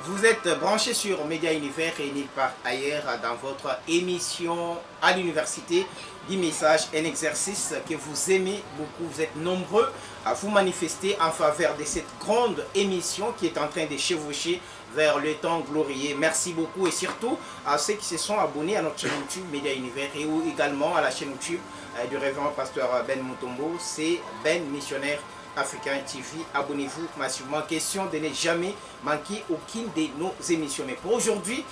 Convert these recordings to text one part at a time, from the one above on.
Vous êtes branché sur Média Univers et nulle part ailleurs dans votre émission à l'université du message, un exercice que vous aimez beaucoup. Vous êtes nombreux à vous manifester en faveur de cette grande émission qui est en train de chevaucher vers le temps glorieux. Merci beaucoup et surtout à ceux qui se sont abonnés à notre chaîne YouTube Média Univers et également à la chaîne YouTube du révérend pasteur Ben Mutombo. C'est Ben Missionnaire Africain TV. Abonnez-vous massivement. Question de ne jamais manquer aucune de nos émissions. Mais pour aujourd'hui,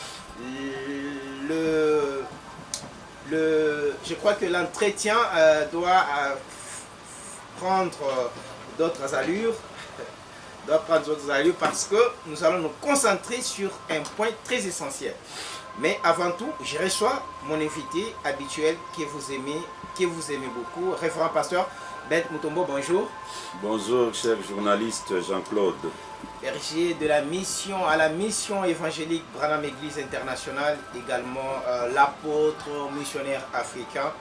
je crois que l'entretien doit prendre d'autres allures. Parce que nous allons nous concentrer sur un point très essentiel. Mais avant tout, je reçois mon invité habituel que vous aimez beaucoup, révérend pasteur Ben Mutombo. Bonjour. Bonjour, cher journaliste Jean-Claude. Berger de la mission à la mission évangélique Branham Église Internationale, également l'apôtre missionnaire africain.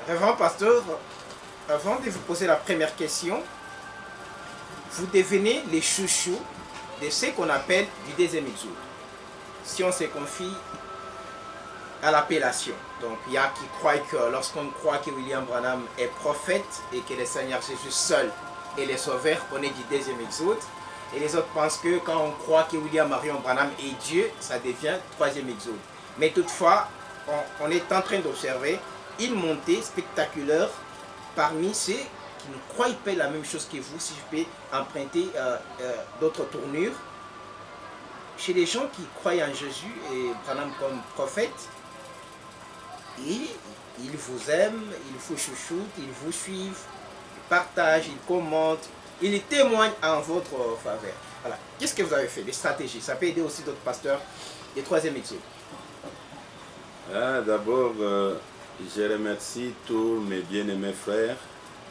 Révérend pasteur, avant de vous poser la première question, vous devenez les chouchous de ce qu'on appelle du deuxième exode. Si on se confie à l'appellation. Donc il y a qui croient que lorsqu'on croit que William Branham est prophète et que le Seigneur Jésus seul est le sauveur, on est du deuxième exode. Et les autres pensent que quand on croit que William Marion Branham est Dieu, ça devient troisième exode. Mais toutefois, on est en train d'observer une montée spectaculaire parmi ceux qui ne croient pas la même chose que vous, si je peux emprunter d'autres tournures. Chez les gens qui croient en Jésus et Branham comme prophète, ils vous aiment, ils vous chouchoutent, ils vous suivent, ils partagent, ils commentent, ils témoignent en votre faveur. Voilà. Qu'est-ce que vous avez fait? Des stratégies. Ça peut aider aussi d'autres pasteurs des troisième exode. D'abord, je remercie tous mes bien-aimés frères.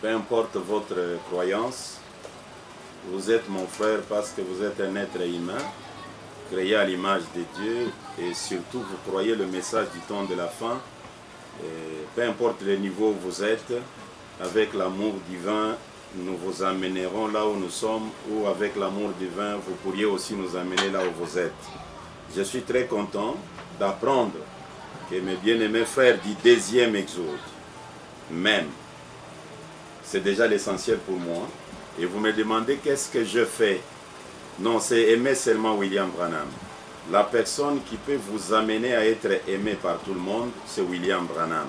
Peu importe votre croyance, vous êtes mon frère parce que vous êtes un être humain, créé à l'image de Dieu, et surtout vous croyez le message du temps de la fin. Et peu importe le niveau où vous êtes, avec l'amour divin, nous vous amènerons là où nous sommes, ou avec l'amour divin, vous pourriez aussi nous amener là où vous êtes. Je suis très content d'apprendre que mes bien-aimés frères du deuxième exode, même, c'est déjà l'essentiel pour moi. Et vous me demandez qu'est-ce que je fais. Non, c'est aimer seulement William Branham. La personne qui peut vous amener à être aimé par tout le monde, c'est William Branham.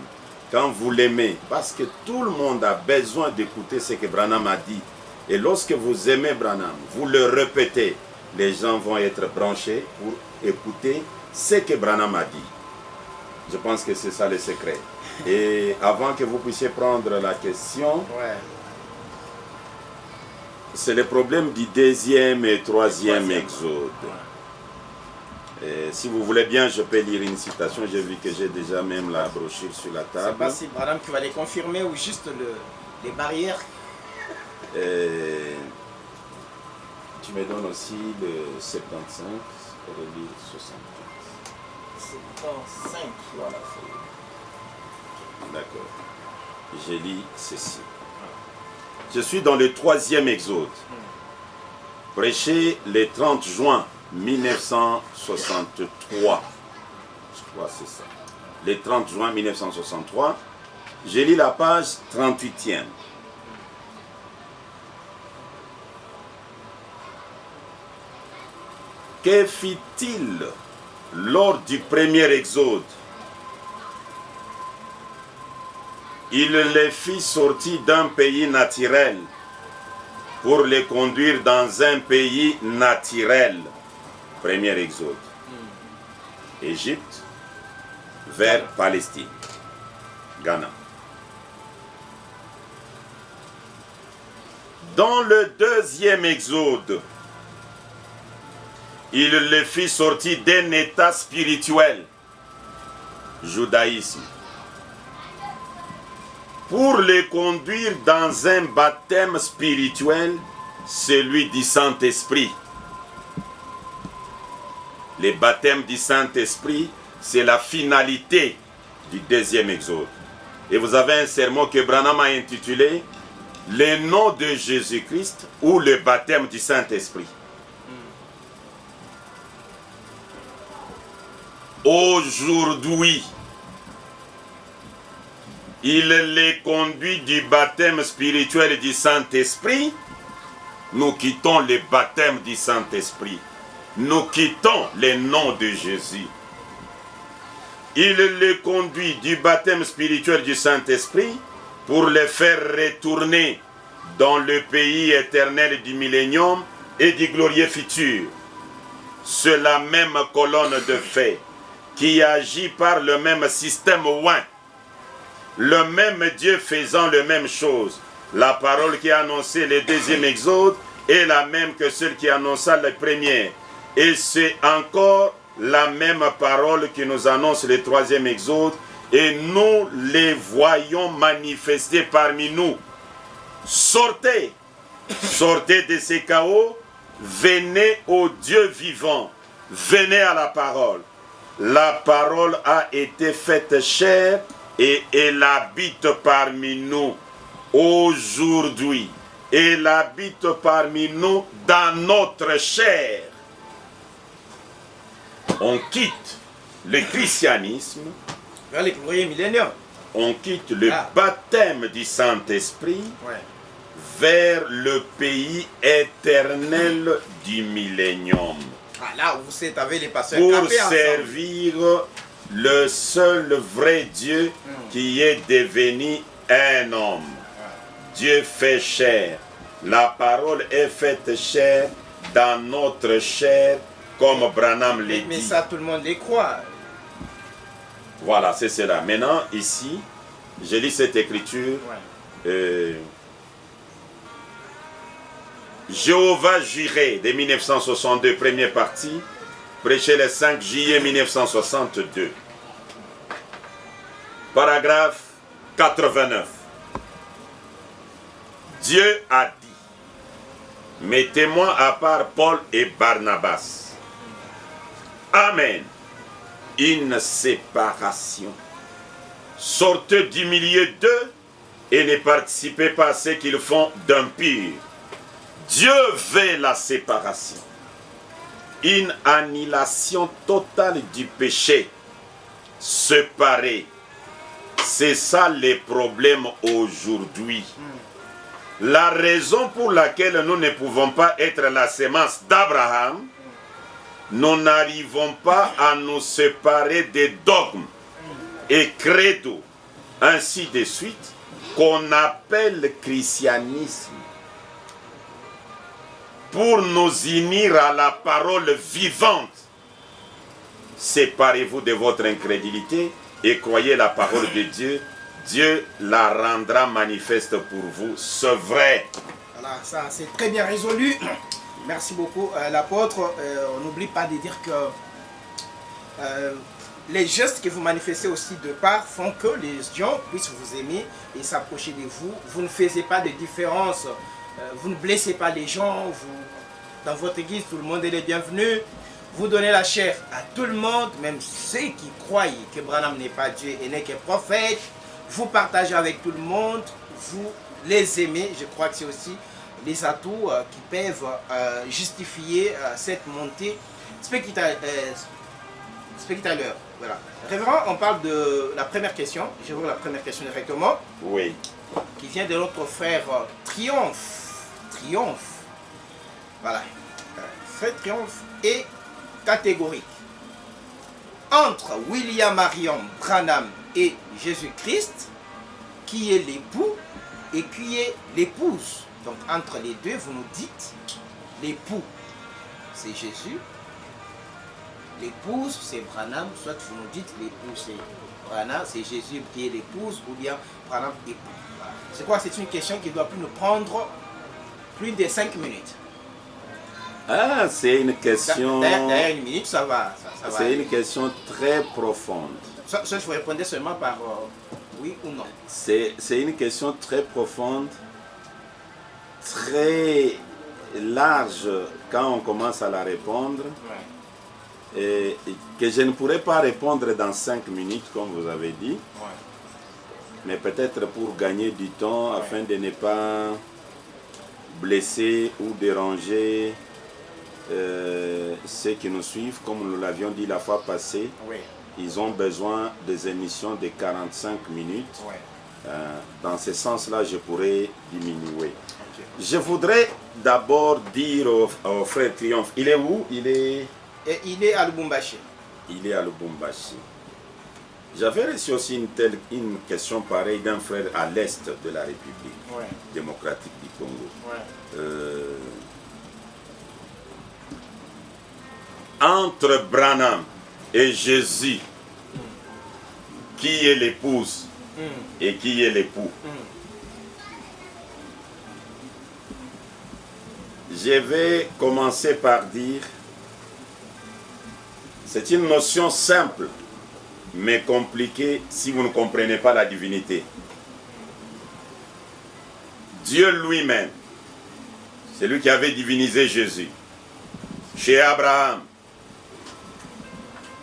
Quand vous l'aimez, parce que tout le monde a besoin d'écouter ce que Branham a dit. Et lorsque vous aimez Branham, vous le répétez, les gens vont être branchés pour écouter ce que Branham a dit. Je pense que c'est ça le secret. Et avant que vous puissiez prendre la question, c'est le problème du deuxième et troisième exode. Et si vous voulez bien, je peux lire une citation. J'ai vu que j'ai déjà même la brochure sur la table. Je ne sais pas si Branham qui va les confirmer ou juste les barrières. Tu me donnes aussi le 75 et le livre 75. 75, voilà. D'accord. Je lis ceci. Je suis dans le troisième exode. Prêché le 30 juin 1963. Je crois que c'est ça. Le 30 juin 1963. Je lis la page 38e. Que fit-il lors du premier exode? Il les fit sortir d'un pays naturel pour les conduire dans un pays naturel. Premier exode. Égypte vers Palestine. Ghana. Dans le deuxième exode, il les fit sortir d'un état spirituel, judaïsme, pour les conduire dans un baptême spirituel, celui du Saint-Esprit. Le baptême du Saint-Esprit, c'est la finalité du deuxième exode. Et vous avez un sermon que Branham a intitulé « Le nom de Jésus-Christ ou le baptême du Saint-Esprit ». Aujourd'hui, il les conduit du baptême spirituel du Saint-Esprit. Nous quittons le baptême du Saint-Esprit. Nous quittons le nom de Jésus. Il les conduit du baptême spirituel du Saint-Esprit pour les faire retourner dans le pays éternel du millénium et du glorieux futur. C'est la même colonne de feu qui agit par le même système oint. Le même Dieu faisant la même chose. La parole qui a annoncé le deuxième exode est la même que celle qui annonça le premier. Et c'est encore la même parole qui nous annonce le troisième exode. Et nous les voyons manifester parmi nous. Sortez, sortez de ces chaos, venez au Dieu vivant, venez à la parole. La parole a été faite chair et elle habite parmi nous aujourd'hui. Elle habite parmi nous dans notre chair. On quitte le christianisme, Vers les glorieux milléniums. on quitte le baptême du Saint-Esprit vers le pays éternel du millénium. Ah, là où vous êtes avec les pasteurs Pour capés ensemble. servir le seul vrai Dieu qui est devenu un homme. Dieu fait chair. La parole est faite chair dans notre chair, comme Branham l'a Mais dit. ça, tout le monde les croit. Voilà, c'est cela. Maintenant, ici, je lis cette écriture. Jéhovah Jireh de 1962, première partie, prêché le 5 juillet 1962. Paragraphe 89. Dieu a dit, mettez-moi à part Paul et Barnabas. Amen. Une séparation. Sortez du milieu d'eux et ne participez pas à ce qu'ils font d'impur. Dieu veut la séparation. Une annihilation totale du péché. Séparé. C'est ça les problèmes aujourd'hui. La raison pour laquelle nous ne pouvons pas être la sémence d'Abraham, nous n'arrivons pas à nous séparer des dogmes et credo, ainsi de suite, qu'on appelle christianisme, pour nous unir à la parole vivante. Séparez-vous de votre incrédulité et croyez la parole de Dieu. Dieu la rendra manifeste pour vous. C'est vrai. Voilà, ça c'est très bien résolu. Merci beaucoup, l'apôtre. On n'oublie pas de dire que les gestes que vous manifestez aussi de part font que les gens puissent vous aimer et s'approcher de vous. Vous ne faites pas de différence. Vous ne blessez pas les gens. Dans votre église, tout le monde est le bienvenu. Vous donnez la chair à tout le monde, même ceux qui croient que Branham n'est pas Dieu et n'est que prophète. Vous partagez avec tout le monde. Vous les aimez. Je crois que c'est aussi les atouts qui peuvent justifier cette montée spectaculaire. Voilà. Révérend, on parle de la première question. Je vois la première question directement. Oui. Qui vient de notre frère Triomphe. Triomphe. Voilà. Frère Triomphe est catégorique. Entre William Marion Branham et Jésus-Christ, qui est l'époux et qui est l'épouse. Donc entre les deux, vous nous dites l'époux, c'est Jésus. L'épouse, c'est Branham. Soit vous nous dites l'époux, c'est Branham, c'est Jésus qui est l'épouse, ou bien Branham époux. Voilà. Je crois que c'est une question qui doit plus nous prendre plus de 5 minutes. Ah, c'est une question... Derrière une minute, ça va. C'est une question très profonde. Ça, je vous répondais seulement par oui ou non. C'est une question très profonde, très large quand on commence à la répondre. Ouais. Et que je ne pourrais pas répondre dans 5 minutes, comme vous avez dit. Ouais. Mais peut-être pour gagner du temps, afin de ne pas blesser ou déranger ceux qui nous suivent, comme nous l'avions dit la fois passée, Oui. ils ont besoin des émissions de 45 minutes. Ouais. Dans ce sens-là, je pourrais diminuer. Ok. Je voudrais d'abord dire au frère Triomphe, il est où? Et il est à Lubumbashi. Il est à Lubumbashi. J'avais reçu aussi une question pareille d'un frère à l'est de la République Ouais. démocratique du Congo. Ouais. Entre Branham et Jésus, qui est l'épouse et qui est l'époux? Je vais commencer par dire, c'est une notion simple, mais compliquée si vous ne comprenez pas la divinité. Dieu lui-même, c'est lui qui avait divinisé Jésus. Chez Abraham,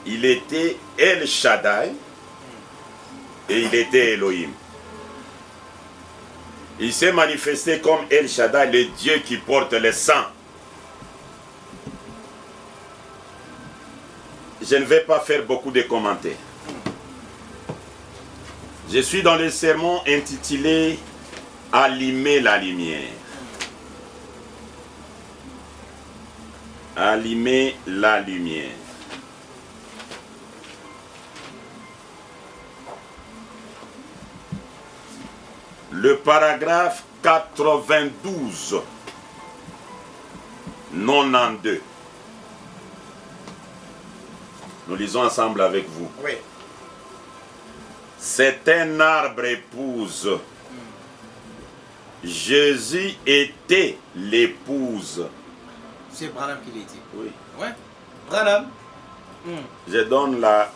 il était El Shaddai et il était Elohim. Il s'est manifesté comme El Shaddai, le Dieu qui porte le sang. Je ne vais pas faire beaucoup de commentaires. Je suis dans le sermon intitulé « Allumer la lumière ». Allumer la lumière. Le paragraphe 92, 92. Nous lisons ensemble avec vous. Oui. C'est un arbre épouse. Jésus était l'épouse. C'est Branham qui l'a dit. Oui. Ouais. Branham. Je donne la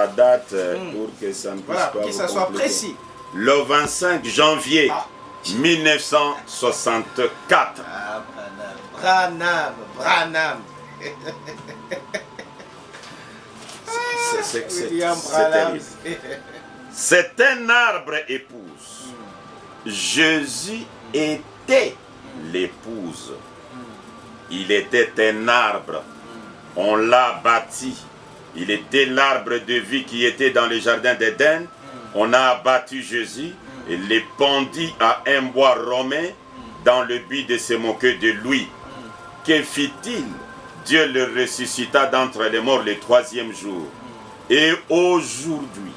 date pour que ça ne puisse Voilà, pas que vous ça soit compliquer. précis. Le 25 janvier Ah. 1964. Ah, Branham. Branham. C'est William terrible. Branham. C'est un arbre épouse. Jésus était l'épouse. Il était un arbre. On l'a bâti. Il était l'arbre de vie qui était dans le jardin d'Éden. On a abattu Jésus et le pendit à un bois romain dans le but de se moquer de lui. Que fit-il? Dieu le ressuscita d'entre les morts le troisième jour. Et aujourd'hui,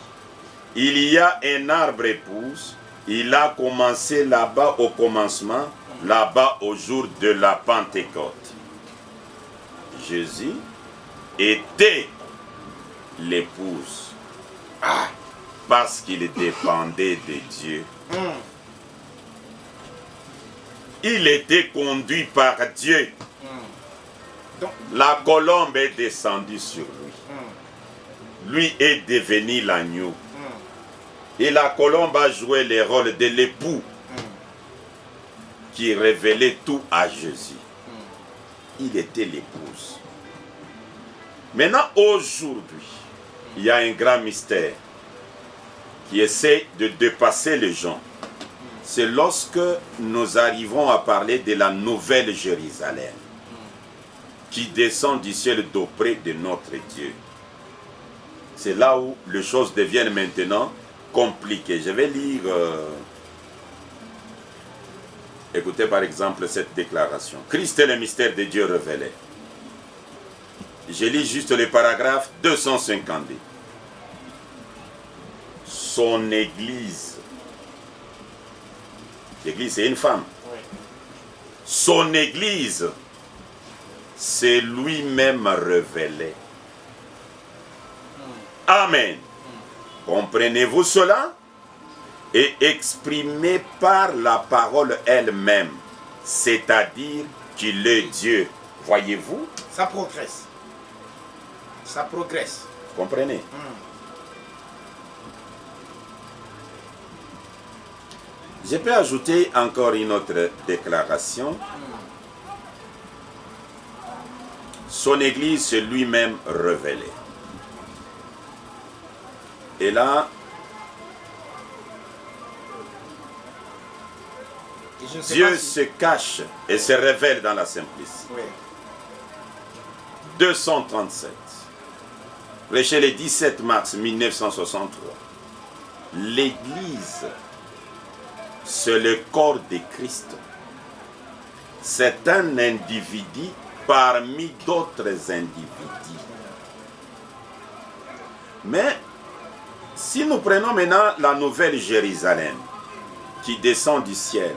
il y a un arbre épouse. Il a commencé là-bas au commencement, là-bas au jour de la Pentecôte. Jésus était l'épouse. Parce qu'il dépendait de Dieu. Il était conduit par Dieu. Donc, La colombe est descendue sur lui. Lui est devenu l'agneau. Et la colombe a joué le rôle de l'époux qui révélait tout à Jésus. Il était l'épouse. Maintenant, aujourd'hui, il y a un grand mystère qui essaie de dépasser les gens. C'est lorsque nous arrivons à parler de la nouvelle Jérusalem qui descend du ciel d'auprès de notre Dieu. C'est là où les choses deviennent maintenant compliquées. Je vais lire, écoutez par exemple cette déclaration. Christ est le mystère de Dieu révélé. Je lis juste le paragraphe 252. Son église. L'église, c'est une femme. oui. Son église, c'est lui-même révélé. Amen. Comprenez-vous cela? Et exprimé par la parole elle-même, c'est-à-dire qu'il est Dieu. Voyez-vous? Ça progresse. Ça progresse. Comprenez? Je peux ajouter encore une autre déclaration. Son église, c'est lui-même révélé. Et là, Et je ne sais Dieu pas si- se cache et se révèle dans la simplicité. Oui. 237. Prêché le 17 mars 1963. L'Église, c'est le corps de Christ. C'est un individu parmi d'autres individus. Mais si nous prenons maintenant la nouvelle Jérusalem qui descend du ciel,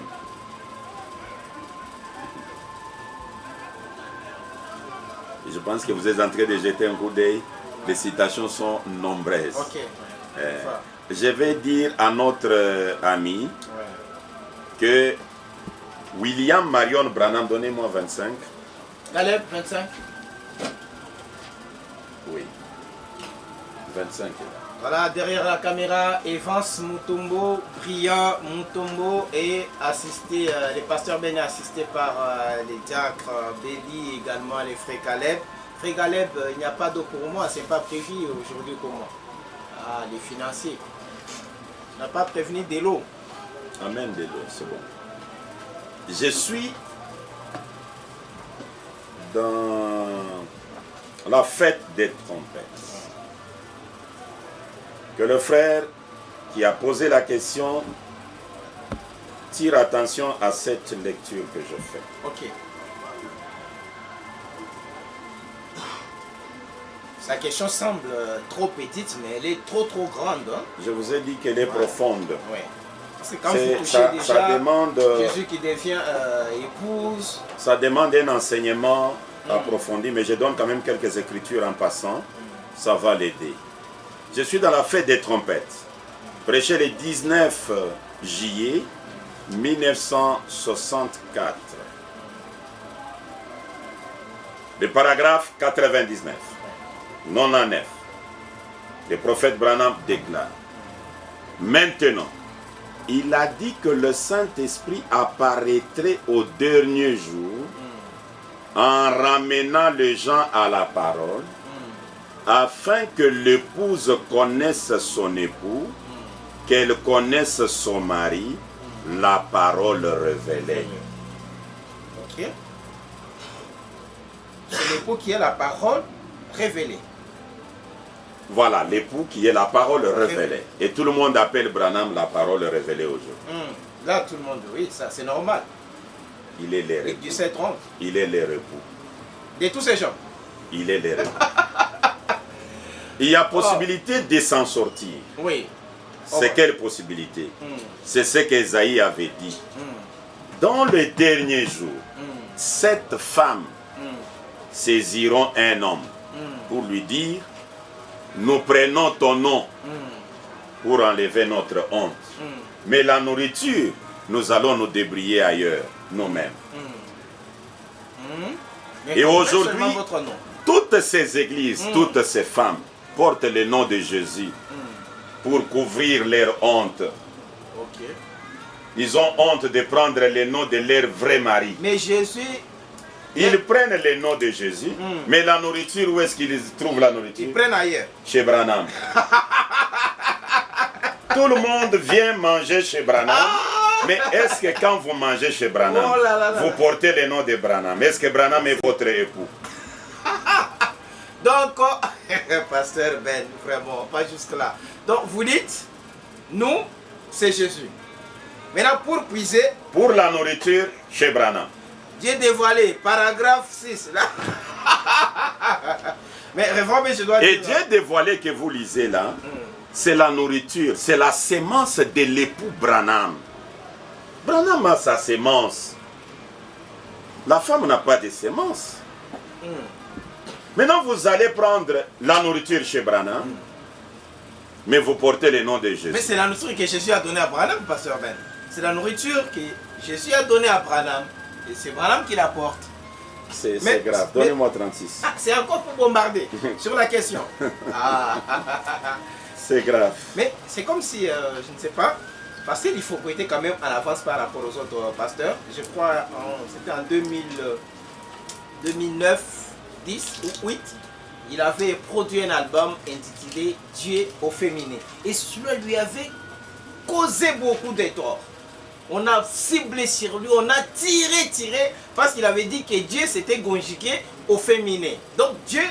je pense que vous êtes en train de jeter un coup d'œil, les citations sont nombreuses. Ok. Je vais dire à notre ami que William Marion Branham, donnez-moi 25. Caleb, 25. Oui. 25. Voilà, derrière la caméra, Evans Mutombo, Brian Mutombo et assisté, les pasteurs Ben assistés par les diacres Béli, également les frères Caleb. Frère Caleb, il n'y a pas d'eau pour moi, c'est pas prévu aujourd'hui comment. Ah, les financiers. On n'a pas prévenu de l'eau. Amen de l'eau, c'est bon. Je suis dans la fête des trompettes. Que le frère qui a posé la question tire attention à cette lecture que je fais. Ok. Sa question semble trop petite, mais elle est trop grande. Hein? Je vous ai dit qu'elle est profonde. Oui. C'est quand vous touchez déjà ça demande, Jésus qui devient épouse. Ça demande un enseignement approfondi, mais je donne quand même quelques écritures en passant. Ça va l'aider. Je suis dans la fête des trompettes. Prêché le 19 juillet 1964. Le paragraphe 99. 99. Le prophète Branham déclare. Maintenant, il a dit que le Saint-Esprit apparaîtrait au dernier jour en ramenant les gens à la parole, afin que l'épouse connaisse son époux, qu'elle connaisse son mari, la parole révélée. Ok. C'est l'époux qui est la parole révélée. Voilà, l'époux qui est la parole révélée. Et tout le monde appelle Branham la parole révélée aujourd'hui. Là, tout le monde, oui, ça c'est normal. Il est leur époux. Du 7-30. Il est leur époux. De tous ces gens. Il est leur époux. Il y a possibilité de s'en sortir. Oui. C'est quelle possibilité? C'est ce qu'Ésaïe avait dit. Dans le dernier jour, 7 femmes saisiront un homme pour lui dire: nous prenons ton nom pour enlever notre honte. Mais la nourriture, nous allons nous débrouiller ailleurs, nous-mêmes. Et aujourd'hui, toutes ces églises, toutes ces femmes portent le nom de Jésus pour couvrir leur honte. Ils ont honte de prendre le nom de leur vrai mari. Mais Jésus... Ils prennent le nom de Jésus, mais la nourriture, où est-ce qu'ils trouvent la nourriture? Ils prennent ailleurs. Chez Branham. Tout le monde vient manger chez Branham. Mais est-ce que quand vous mangez chez Branham, vous portez le nom de Branham? Est-ce que Branham est votre époux? Donc, Pasteur Ben, vraiment, pas jusque-là. Donc, vous dites, nous, c'est Jésus. Maintenant, pour puiser... Pour la nourriture, chez Branham. Dieu dévoilé, paragraphe 6. Là. Mais réformer, je dois dire... Et Dieu dévoilé que vous lisez là, c'est la nourriture, c'est la sémence de l'époux Branham. Branham a sa sémence. La femme n'a pas de sémence. Maintenant, vous allez prendre la nourriture chez Branham, mais vous portez le nom de Jésus. Mais c'est la nourriture que Jésus a donnée à Branham, Pasteur Ben. C'est la nourriture que Jésus a donnée à Branham. Et c'est Branham qui la porte. C'est grave. Donnez-moi 36. C'est encore pour bombarder sur la question. C'est grave. Mais c'est comme si, je ne sais pas, parce qu'il faut prêter quand même en avance par rapport aux autres pasteurs. Je crois c'était en 2009, 10 ou 8. Il avait produit un album intitulé Dieu au féminin. Et cela lui avait causé beaucoup de torts. On a ciblé sur lui, on a tiré, parce qu'il avait dit que Dieu s'était conjugué au féminin. Donc Dieu,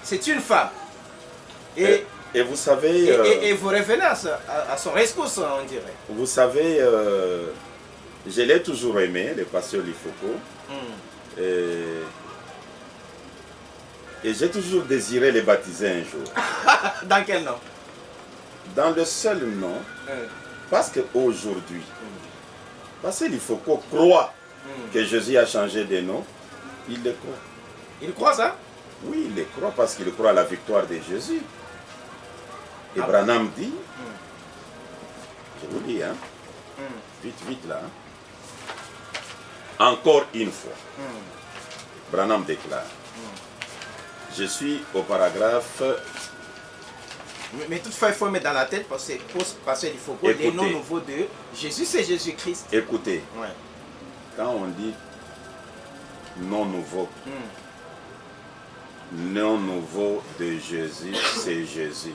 c'est une femme. Et vous savez... Et vous revenez à son rescousse, on dirait. Vous savez, je l'ai toujours aimé, le pasteur Lifoko. Et j'ai toujours désiré les baptiser un jour. Dans quel nom? Dans le seul nom, parce qu'aujourd'hui, parce qu'il faut qu'on croit que Jésus a changé de nom, il le croit. Il croit ça? Oui, il le croit parce qu'il croit à la victoire de Jésus. Et Branham dit, je vous dis, hein, vite là, encore une fois, Branham déclare, je suis au paragraphe... Mais toutefois, il faut mettre dans la tête, parce qu'il faut que les noms nouveaux de Jésus, c'est Jésus-Christ. Écoutez, quand on dit nom nouveau, nom nouveau de Jésus, c'est Jésus.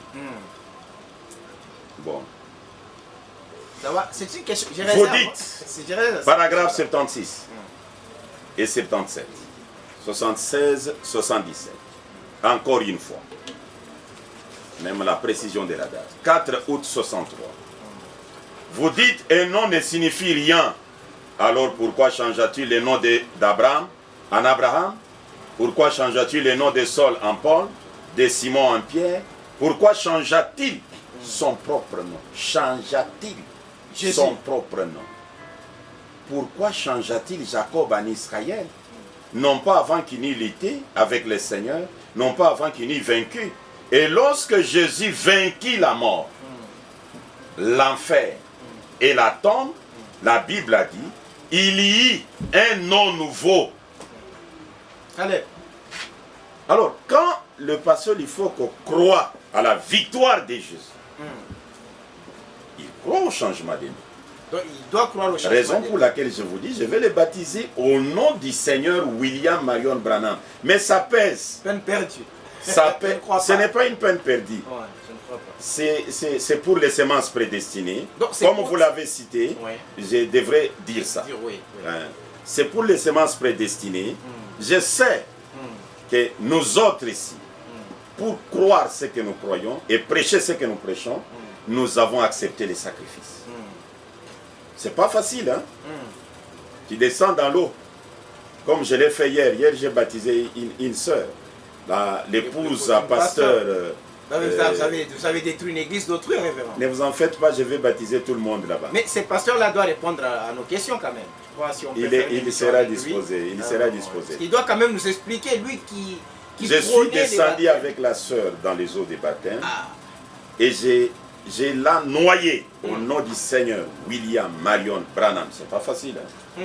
Bon. Ça va, c'est une question. Vous dites, paragraphe 76 et 77, 76, 77. Encore une fois. Même la précision de la date. 4 août 63. Vous dites, un nom ne signifie rien. Alors pourquoi changea-t-il le nom d'Abraham en Abraham? Pourquoi changea-t-il le nom de Saul en Paul, de Simon en Pierre? Pourquoi changea-t-il son propre nom? Changea-t-il son propre nom? Pourquoi changea-t-il Jacob en Israël? Non pas avant qu'il n'eût lutté avec le Seigneur, non pas avant qu'il n'eût vaincu. Et lorsque Jésus vainquit la mort, l'enfer et la tombe, la Bible a dit, il y eut un nom nouveau. Allez. Alors, quand le pasteur, il faut qu'on croit à la victoire de Jésus, il croit au changement de nom. Donc, il doit croire au changement. Raison pour laquelle je vous dis, je vais le baptiser au nom du Seigneur William Marion Branham. Mais ça pèse. Peine perdue. Ça pèse. Ce n'est pas une peine perdue. Ouais, je ne crois pas. C'est pour les semences prédestinées. Donc, comme vous l'avez cité, ouais, je devrais dire ça. Oui. Hein. C'est pour les semences prédestinées. Je sais que nous autres ici, pour croire ce que nous croyons et prêcher ce que nous prêchons, nous avons accepté les sacrifices. C'est pas facile, hein? Tu descends dans l'eau, comme je l'ai fait hier. Hier, j'ai baptisé une sœur, l'épouse à pasteur. Vous avez détruit une église d'autrui, révérend. Ne vous en faites pas, je vais baptiser tout le monde là-bas. Mais ce pasteur-là doit répondre à nos questions quand même. Si il sera disposé. Il sera disposé. Il doit quand même nous expliquer, lui qui je suis descendu avec la sœur dans les eaux des baptêmes. Et j'ai là noyé au nom du Seigneur William Marion Branham. C'est pas facile. Hein?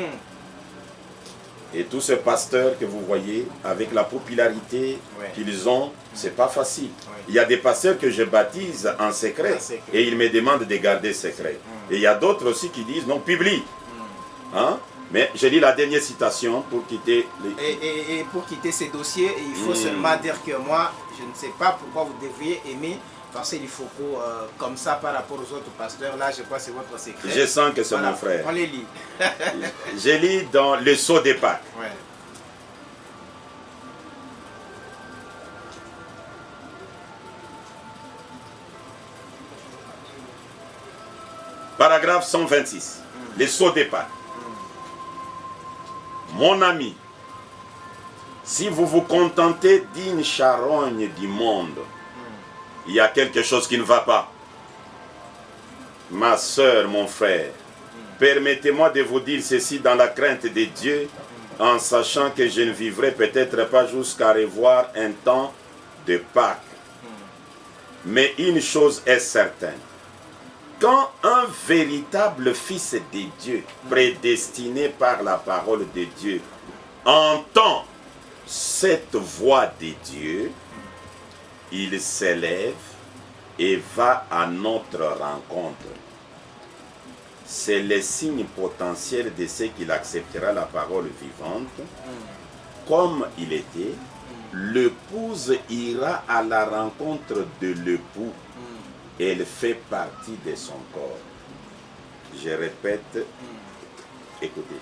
Et tous ces pasteurs que vous voyez, avec la popularité qu'ils ont, c'est pas facile. Il y a des pasteurs que je baptise en secret et ils me demandent de garder secret. Et il y a d'autres aussi qui disent non, publie. Hein? Mais je lis la dernière citation pour quitter... Et pour quitter ces dossiers, il faut seulement dire que moi, je ne sais pas pourquoi vous devriez aimer Pasteur Lifoko comme ça par rapport aux autres pasteurs. Là, je crois que c'est votre secret. Je sens que c'est mon frère. On les lit. Je lis dans le sceau des Pâques. Ouais. Paragraphe 126. Le sceau des Pâques. Mon ami, si vous vous contentez d'une charogne du monde, il y a quelque chose qui ne va pas. Ma soeur, mon frère, permettez-moi de vous dire ceci dans la crainte de Dieu, en sachant que je ne vivrai peut-être pas jusqu'à revoir un temps de Pâques. Mais une chose est certaine. Quand un véritable fils de Dieu, prédestiné par la parole de Dieu, entend cette voix de Dieu, il s'élève et va à notre rencontre. C'est le signe potentiel de ce qu'il acceptera la parole vivante. Comme il était, l'épouse ira à la rencontre de l'époux. Elle fait partie de son corps. Je répète, écoutez.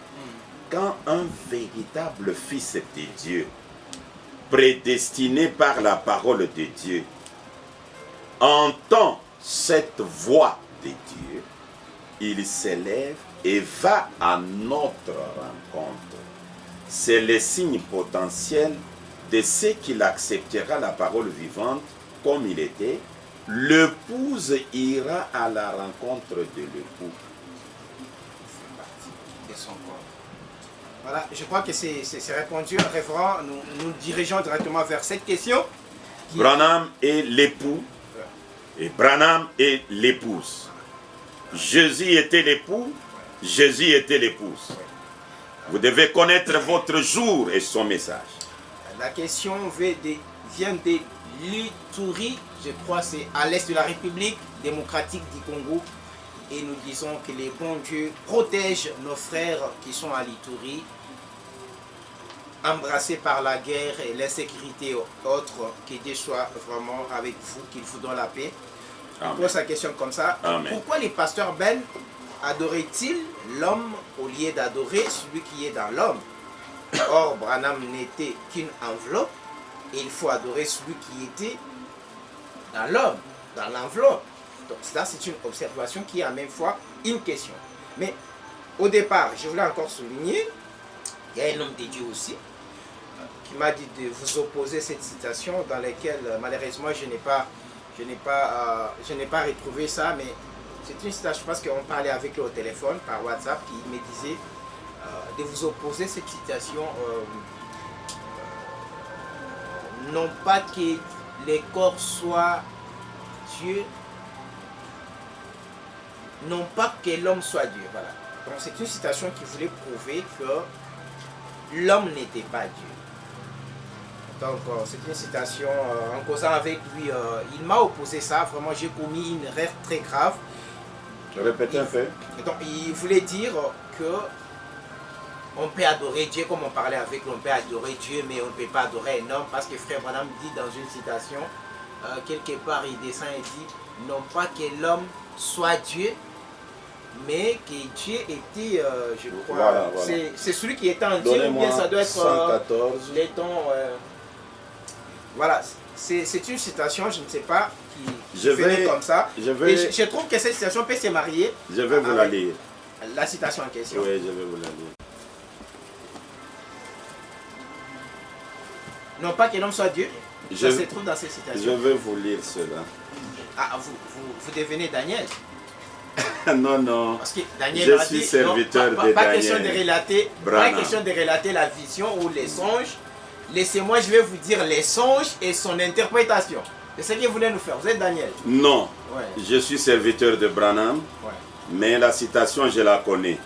Quand un véritable fils de Dieu, prédestiné par la parole de Dieu, entend cette voix de Dieu, il s'élève et va à notre rencontre. C'est le signe potentiel de ce qu'il acceptera la parole vivante comme il était. L'épouse ira à la rencontre de l'époux. De son corps. Voilà, je crois que c'est répondu. Révérend, nous dirigeons directement vers cette question. Branham est l'époux et Branham est l'épouse. Jésus était l'époux, Jésus était l'épouse. Vous devez connaître votre jour et son message. La question vient de l'Ituri, je crois c'est à l'est de la République démocratique du Congo. Et nous disons que les bons dieux protègent nos frères qui sont à l'Ituri, embrassés par la guerre et l'insécurité autres, que Dieu soit vraiment avec vous, qu'il vous donne la paix. Amen. Pose la question comme ça. Amen. Pourquoi les pasteurs Ben adoraient-ils l'homme au lieu d'adorer celui qui est dans l'homme? Or, Branham n'était qu'une enveloppe et il faut adorer celui qui était dans l'homme, dans l'enveloppe. Donc ça, c'est une observation qui est en même fois une question. Mais au départ, je voulais encore souligner, il y a un homme de Dieu aussi, qui m'a dit de vous opposer cette citation dans laquelle malheureusement je n'ai pas retrouvé ça, mais c'est une citation parce qu'on parlait avec lui au téléphone par WhatsApp qui me disait de vous opposer cette citation, non pas que les corps soient Dieu, non pas que l'homme soit Dieu. Voilà. Donc c'est une citation qui voulait prouver que l'homme n'était pas Dieu. Donc c'est une citation, en causant avec lui, il m'a opposé ça, vraiment j'ai commis une erreur très grave. Répétez un peu. Donc il voulait dire que on peut adorer Dieu, comme on parlait avec lui, on peut adorer Dieu, mais on ne peut pas adorer un homme, parce que frère Branham dit dans une citation, quelque part il descend et dit, non pas que l'homme soit Dieu, mais que Dieu était, je crois, voilà. c'est celui qui était en Dieu, ou bien ça doit être 114. les dons. Voilà, c'est une citation, je ne sais pas, qui venait comme ça. Je trouve que cette citation peut se marier. Je vais vous la lire. La citation en question. Oui, je vais vous la lire. Non pas que l'homme soit Dieu, ça se trouve dans cette citation. Je vais vous lire cela. Ah, vous devenez Daniel. Non, non. Parce que Daniel je suis serviteur de Daniel. Pas question de relater la vision ou les songes. Laissez-moi, je vais vous dire les songes et son interprétation. C'est ce qu'il voulait nous faire. Vous êtes Daniel? Non. Ouais. Je suis serviteur de Branham. Ouais. Mais la citation, je la connais.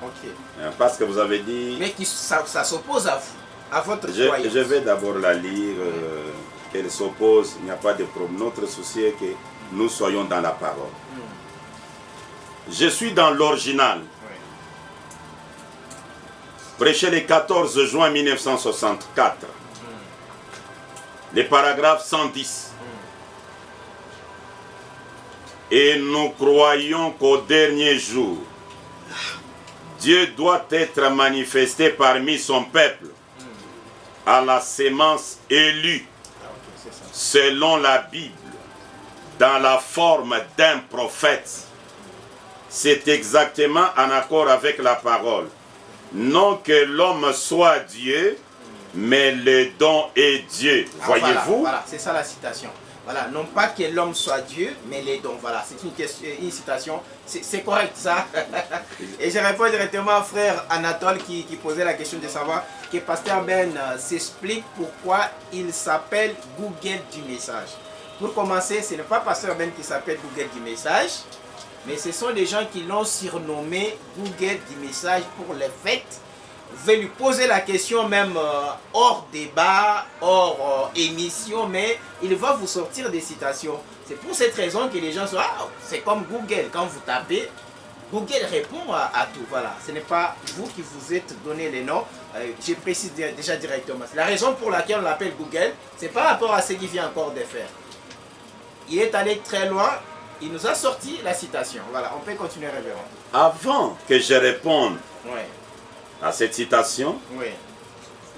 Ok. Parce que vous avez dit... Mais ça s'oppose à vous, à votre croyance. Je vais d'abord la lire. Qu'elle s'oppose, il n'y a pas de problème. Notre souci est que nous soyons dans la parole. Je suis dans l'original. Prêché le 14 juin 1964. Le paragraphe 110. Et nous croyons qu'au dernier jour, Dieu doit être manifesté parmi son peuple à la sémence élue, selon la Bible, dans la forme d'un prophète. C'est exactement en accord avec la parole. Non que l'homme soit Dieu, mais le don est Dieu. Voyez-vous? Voilà, c'est ça la citation. Voilà, non pas que l'homme soit Dieu, mais les dons. Voilà, c'est une citation. C'est correct ça. Et je réponds directement au frère Anatole qui posait la question de savoir que Pasteur Ben s'explique pourquoi il s'appelle Google du message. Pour commencer, ce n'est pas Pasteur Ben qui s'appelle Google du message, mais ce sont des gens qui l'ont surnommé Google du message pour les fêtes. Vous pouvez lui poser la question même hors débat, hors émission, mais il va vous sortir des citations. C'est pour cette raison que les gens sont c'est comme Google. Quand vous tapez, Google répond à tout. Voilà, ce n'est pas vous qui vous êtes donné les noms. Je précise déjà directement. La raison pour laquelle on l'appelle Google, c'est par rapport à ce qu'il vient encore de faire. Il est allé très loin Il nous a sorti la citation. Voilà, on peut continuer, révérend. Avant que je réponde Oui, à cette citation, oui.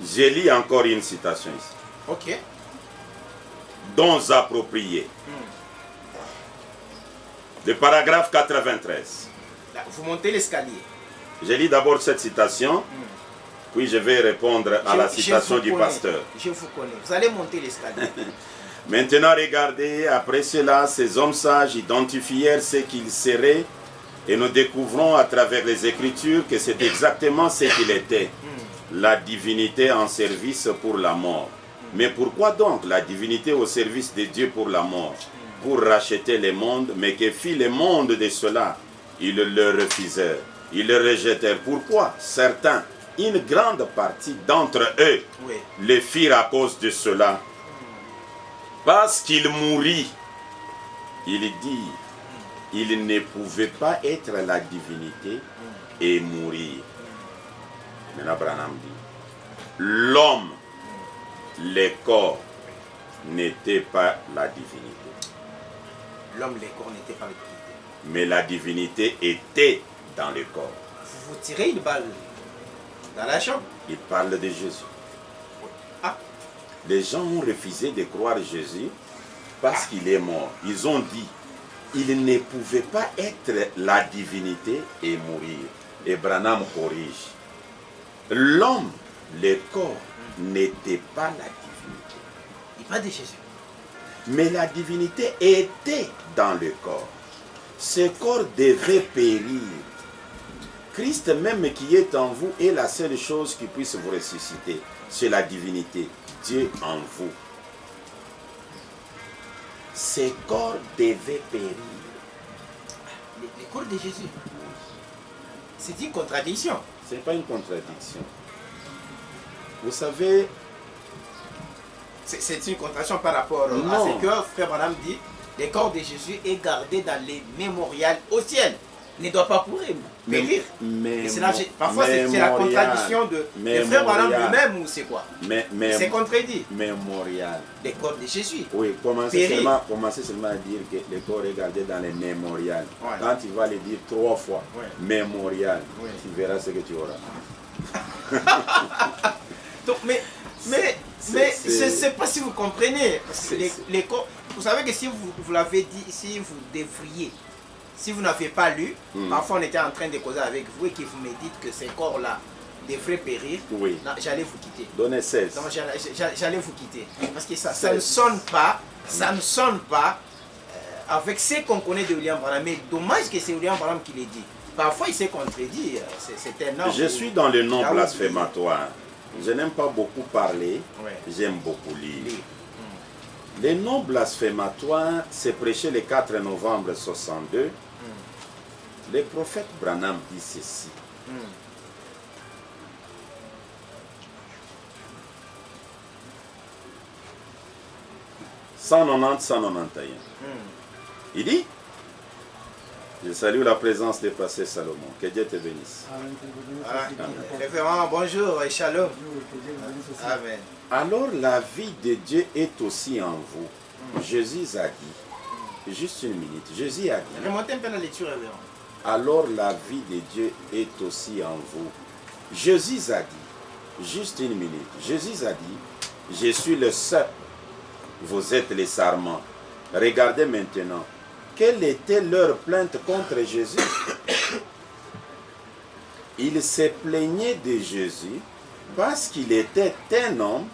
je lis encore une citation ici. Ok. Dons appropriés. Le paragraphe 93. Là, vous montez l'escalier. Je lis d'abord cette citation, puis je vais répondre à la citation du pasteur. Je vous connais. Vous allez monter l'escalier. Maintenant, regardez, après cela, ces hommes sages identifièrent ce qu'ils seraient et nous découvrons à travers les Écritures que c'est exactement ce qu'il était. La divinité en service pour la mort. Mais pourquoi donc la divinité au service de Dieu pour la mort? Pour racheter le monde, mais que fit le monde de cela? Ils le refusèrent, ils le rejetèrent. Pourquoi? Certains, une grande partie d'entre eux, Oui. le firent à cause de cela. Parce qu'il mourit, il dit, il ne pouvait pas être la divinité et mourir. Maintenant, Branham dit, l'homme, le corps, n'était pas la divinité. L'homme, les corps n'étaient pas le divinité. Mais la divinité était dans le corps. Vous tirez une balle dans la chambre. Il parle de Jésus. Ah, Les gens ont refusé de croire Jésus parce qu'il est mort. Ils ont dit, il ne pouvait pas être la divinité et mourir. Et Branham corrige. L'homme, le corps, n'était pas la divinité. il parle de Jésus. Mais la divinité était dans le corps. Ce corps devait périr. Christ même qui est en vous est la seule chose qui puisse vous ressusciter. C'est la divinité. Dieu en vous. Ce corps devait périr. Les corps de Jésus. C'est une contradiction. Ce n'est pas une contradiction. Vous savez, C'est une contradiction par rapport à Non. ce que Frère Branham dit. Le corps de Jésus est gardé dans les mémorials au ciel. Il ne doit pas périr. Et c'est là, parfois, c'est la contradiction de Frère Branham lui-même ou c'est quoi? C'est contredit. Mémorial. Le corps de Jésus. Oui, commencez seulement à dire que le corps est gardé dans les mémorials. Ouais. Quand tu vas le dire 3 fois, Ouais. mémorial, Ouais. tu verras ce que tu auras. Donc, mais je ne sais pas si vous comprenez. Parce que les corps, vous savez que si vous l'avez dit, si vous devriez, si vous n'avez pas lu, parfois on était en train de causer avec vous et que vous me dites que ces corps-là devraient périr, Oui. j'allais vous quitter. Donnez 16. Donc j'allais vous quitter. Parce que ça ne sonne pas, avec ce qu'on connaît de William Branham. Mais dommage que c'est William Branham qui le dit. Parfois il s'est contredit. C'est un homme. Je suis dans le non Là où- blasphématoire. Je n'aime pas beaucoup parler, Ouais. j'aime beaucoup lire. Lire. Les non blasphématoires, c'est prêché le 4 novembre 62. Le prophète Branham dit ceci. 190-191. Il dit, je salue la présence des passés Salomon. Que Dieu te bénisse. Révérend, bonjour et shalom. Amen. Alors la vie de Dieu est aussi en vous. Jésus a dit, juste une minute, Jésus a dit, Remontez un peu la lecture, révérend. alors la vie de Dieu est aussi en vous. Jésus a dit, juste une minute, Jésus a dit, je suis le seul, vous êtes les sarments. Regardez maintenant, quelle était leur plainte contre Jésus? Ils se plaignaient de Jésus parce qu'il était un homme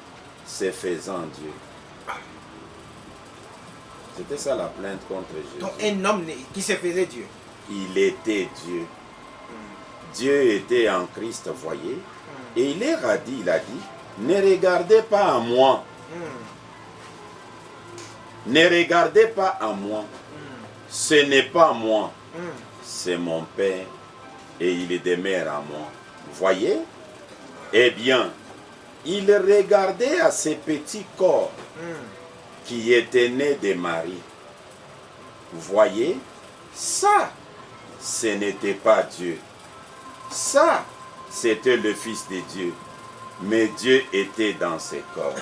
se faisant Dieu. C'était ça la plainte contre Jésus. Donc un homme qui se faisait Dieu. Il était Dieu. Dieu était en Christ, voyez. Et il leur a dit, ne regardez pas à moi. Ne regardez pas à moi. Ce n'est pas moi. C'est mon Père. Et il demeure à moi. Voyez? Eh bien, il regardait à ces petits corps qui étaient nés de Marie. Voyez? Ça, ce n'était pas Dieu. Ça, c'était le Fils de Dieu. Mais Dieu était dans ces corps.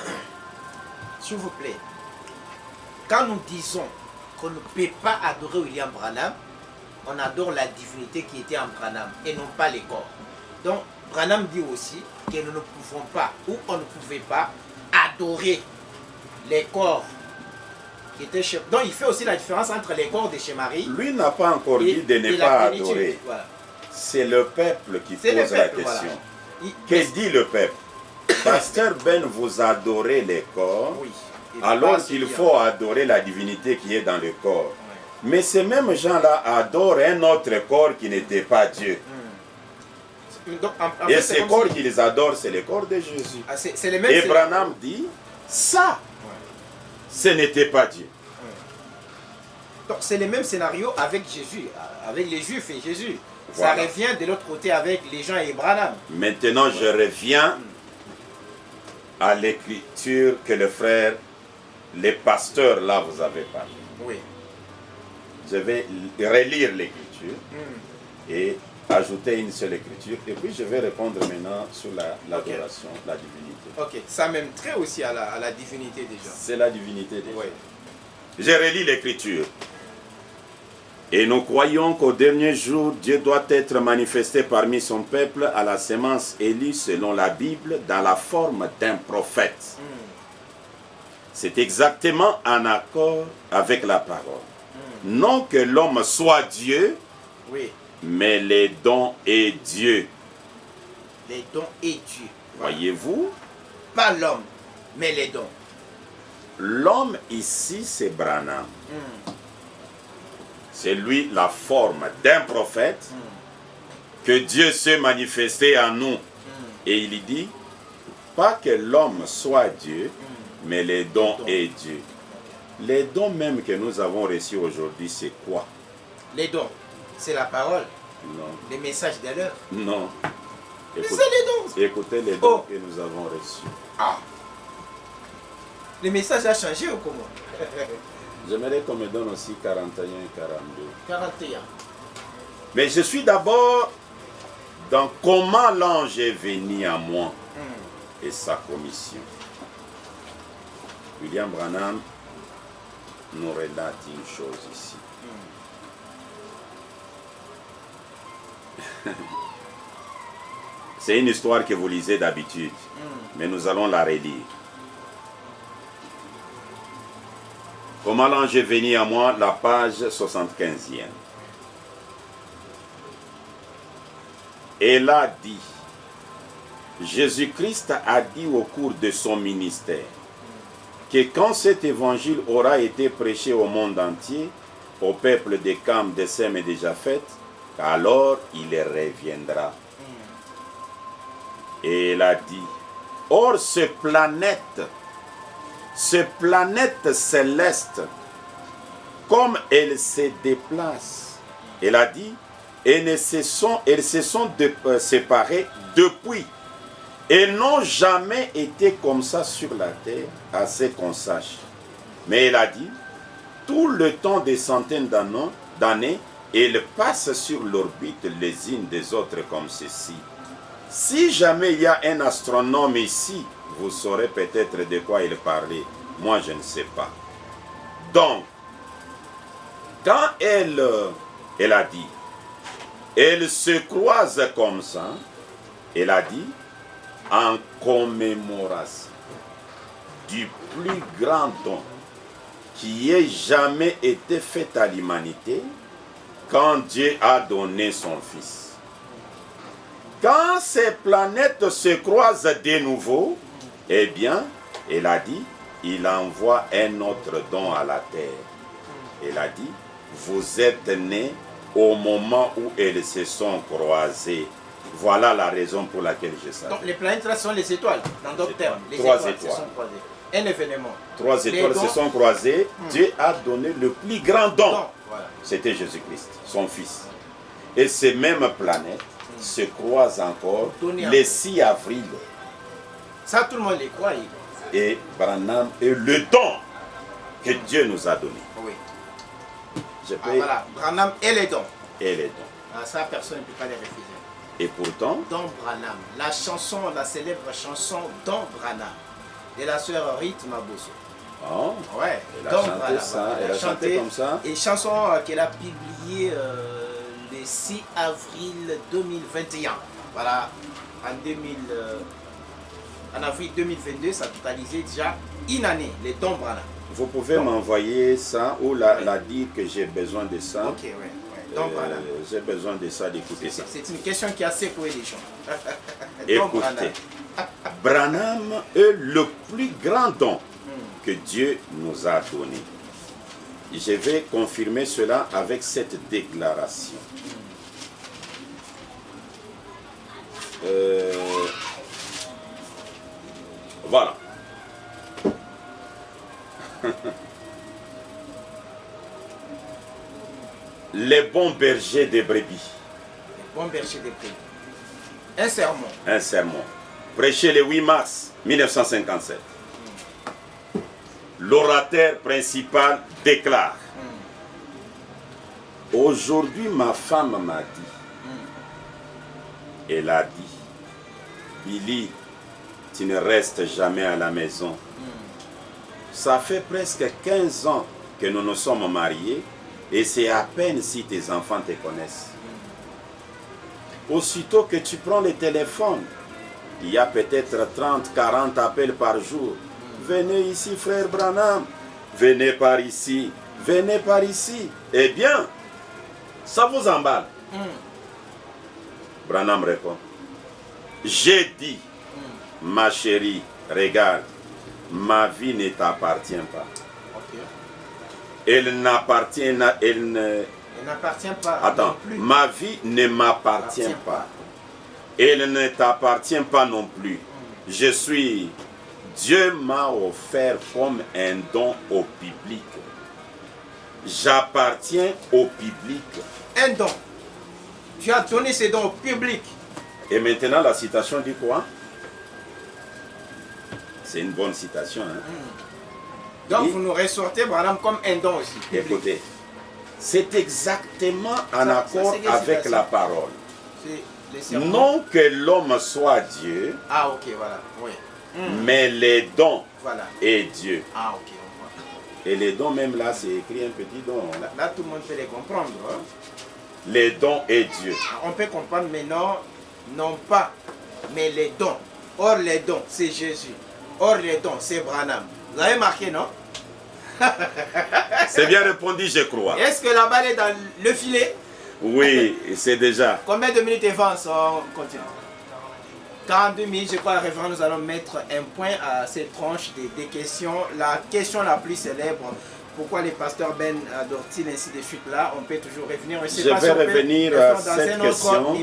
S'il vous plaît, quand nous disons qu'on ne peut pas adorer William Branham, on adore la divinité qui était en Branham et non pas les corps. Donc Branham dit aussi que nous ne pouvons pas, ou on ne pouvait pas, adorer les corps qui étaient chez... Donc il fait aussi la différence entre les corps de chez Marie. Lui n'a pas encore dit de ne pas adorer. Voilà. C'est le peuple qui pose la question. Voilà. Que dit le peuple? Pasteur Ben, vous adorez les corps, oui, alors qu'il faut adorer la divinité qui est dans le corps. Ouais. Mais ces mêmes gens-là adorent un autre corps qui n'était pas Dieu. Donc, et fait, ces corps qu'ils adorent, c'est le corps de Jésus. Ah, les mêmes, et Branham dit, ça, ce n'était pas Dieu. Donc c'est le même scénario avec Jésus, avec les Juifs et Jésus. Voilà. Ça revient de l'autre côté avec les gens et Branham. Maintenant, je reviens à l'écriture que le frère, les pasteurs là, vous avez parlé. Oui. Je vais relire l'écriture et ajouter une seule écriture. Et puis je vais répondre maintenant sur l'adoration, la divinité. Ok, ça m'aime très aussi à la divinité déjà. C'est la divinité déjà. Oui. Je relis l'écriture. Et nous croyons qu'au dernier jour, Dieu doit être manifesté parmi son peuple à la sémence élue selon la Bible dans la forme d'un prophète. C'est exactement en accord avec la parole. Non que l'homme soit Dieu, oui, mais les dons et Dieu. Les dons et Dieu. Voyez-vous? Pas l'homme, mais les dons. L'homme ici, c'est Branham. C'est lui la forme d'un prophète que Dieu s'est manifesté en nous. Et il dit, pas que l'homme soit Dieu, mais les dons et Dieu. Les dons même que nous avons reçus aujourd'hui, c'est quoi? Les dons, c'est la parole. Non. Les messages de l'heure. Non. C'est les dons. Écoutez les dons que nous avons reçus. Ah. Le message a changé ou comment? J'aimerais qu'on me donne aussi 41 et 42. 41. Mais je suis d'abord dans comment l'ange est venu à moi et sa commission. William Branham nous relate une chose ici. C'est une histoire que vous lisez d'habitude, mais nous allons la relire. Comment l'ange est venu à moi, la page 75e. Elle a dit, Jésus-Christ a dit au cours de son ministère, que quand cet évangile aura été prêché au monde entier, au peuple de Cam, de Sem et de Japheth, alors il reviendra. Et elle a dit, or ces planètes célestes, comme elles se déplacent, elle a dit, elles se sont séparées depuis. Elles n'ont jamais été comme ça sur la terre, à ce qu'on sache. Mais elle a dit, tout le temps des centaines d'années, elles passent sur l'orbite les unes des autres comme ceci. Si jamais il y a un astronome ici, vous saurez peut-être de quoi il parlait. Moi, je ne sais pas. Donc, quand elle a dit, elle se croise comme ça, elle a dit, en commémoration du plus grand don qui ait jamais été fait à l'humanité, quand Dieu a donné son Fils. Quand ces planètes se croisent de nouveau, eh bien, elle a dit, il envoie un autre don à la terre. Elle a dit, vous êtes nés au moment où elles se sont croisées. Voilà la raison pour laquelle je sais. Donc les planètes là sont les étoiles, dans d'autres termes. Les trois étoiles se sont croisées. Un événement. 3 étoiles se sont croisées. Dieu a donné le plus grand don. Voilà. C'était Jésus-Christ, son Fils. Et ces mêmes planètes se croisent encore le 6 avril. Ça, tout le monde les croit. Et Branham est le don que Dieu nous a donné. Oui. Voilà, Branham est les dons. Et les dons. Ah, ça, personne ne peut pas les refuser. Et pourtant, Don Branham, la chanson, la célèbre chanson Don Branham de la sœur Ruth Maboso. Oh, ouais, Don chanté ça, elle a chanté comme ça. Et chanson qu'elle a publiée le 6 avril 2021. Voilà, en avril 2022, ça totalisait déjà une année, les dons Branham. Vous pouvez m'envoyer ça ou la dire que j'ai besoin de ça. Ok, oui. Donc, voilà. J'ai besoin de ça, d'écouter ça. C'est une question qui a secoué les gens. Écoutez, Branham est le plus grand don que Dieu nous a donné. Je vais confirmer cela avec cette déclaration. Voilà. Les bons bergers des brebis. Les bons bergers des brebis. Un sermon. Un sermon. Prêché le 8 mars 1957. L'orateur principal déclare: aujourd'hui, ma femme m'a dit, elle a dit, Billy, tu ne restes jamais à la maison. Ça fait presque 15 ans que nous nous sommes mariés et c'est à peine si tes enfants te connaissent. Aussitôt que tu prends le téléphone, il y a peut-être 30, 40 appels par jour. Venez ici, frère Branham. Venez par ici. Venez par ici. Eh bien, ça vous emballe. Branham répond: j'ai dit, ma chérie, regarde, ma vie ne t'appartient pas. Elle n'appartient pas. Attends, non plus. Ma vie ne m'appartient pas. Elle ne t'appartient pas non plus. Je suis... Dieu m'a offert comme un don au public. J'appartiens au public. Un don. Tu as donné ces dons au public. Et maintenant, la citation dit quoi? C'est une bonne citation. Hein? Donc, vous nous ressortez, Branham, comme un don aussi. Public. Écoutez, c'est exactement en accord avec la parole. Non que l'homme soit Dieu, ok, voilà. Oui. mais les dons est Dieu. Ok, on voit. Et les dons, même là, c'est écrit un petit don. Là, tout le monde peut les comprendre. Hein? Les dons est Dieu. On peut comprendre, mais non pas, mais les dons. Or, les dons, c'est Jésus. Or, les dons, c'est Branham. Vous avez marqué, non? C'est bien répondu, je crois. Est-ce que la balle est dans le filet? Oui, c'est déjà. Combien de minutes avance? On continue. 42 minutes, je crois, révérend, nous allons mettre un point à cette tranche des questions. La question la plus célèbre, pourquoi les pasteurs Ben adorent-ils ainsi de suite là? On peut toujours revenir. Je vais revenir à cette question.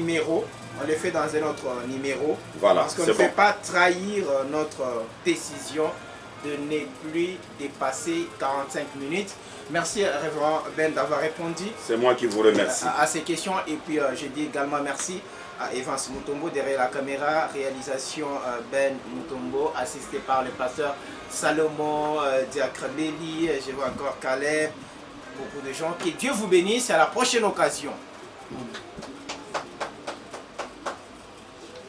On le fait dans un autre numéro. Voilà, parce qu'on ne peut pas trahir notre décision de ne plus dépasser 45 minutes. Merci, révérend Ben, d'avoir répondu. C'est moi qui vous remercie. À ces questions. Et puis, je dis également merci à Evans Mutombo derrière la caméra. Réalisation Ben Mutombo, assisté par le pasteur Salomon Diakrabeli. Je vois encore Caleb. Beaucoup de gens. Que Dieu vous bénisse. À la prochaine occasion.